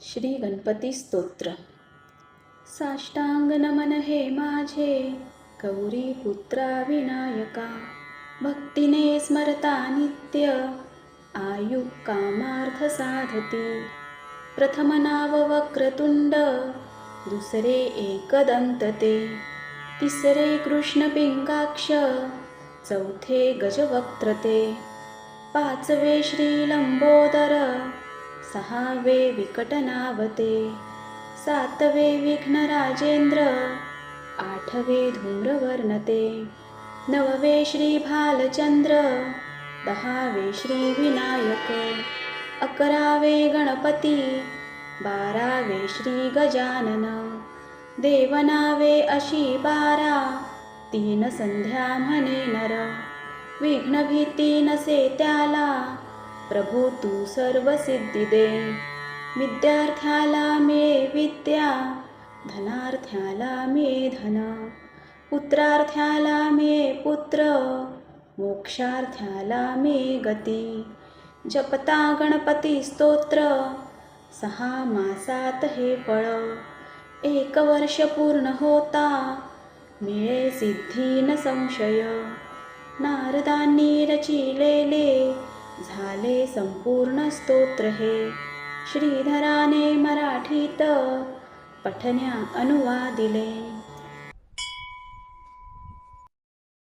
श्री गणपती स्तोत्र। साष्टांग नमन हे माझे गौरी पुत्रा विनायका, भक्तीने स्मरता नित्य आयु कामार्थ साधती। प्रथम नाव वक्रतुंड, दुसरे एकदंत ते, तिसरे कृष्ण पिंगाक्ष, चौथे गजवक्त्र ते, पाचवे श्री लंबोदर, सहावे विकटनावते, सातवे विघ्न राजेंद्र, आठवे धूम्रवर्ण ते, नववे श्री भालचंद्र, दहावे श्री विनायक, अकरावे गणपती, बारावे श्री गजानन, देवनावे अशी बारा, तीन संध्या म्हणे नर, विघ्न भीती नसे त्याला, प्रभू तू सर्व सिद्धी दे। विद्यार्थ्याला मिळे विद्या, धनार्थ्याला मिळे धन, पुत्रार्थ्याला मिळे पुत्र, मोक्षार्थ्याला मिळे गती। जपता गणपती स्तोत्र, 6 मासात हे फळ, 1 वर्ष पूर्ण होता, मिळे सिद्धी न संशय। नारदांनी रचिलेले, झाले संपूर्ण स्तोत्र हे, श्रीधराने मराठीत पठण्या अनुवादिले।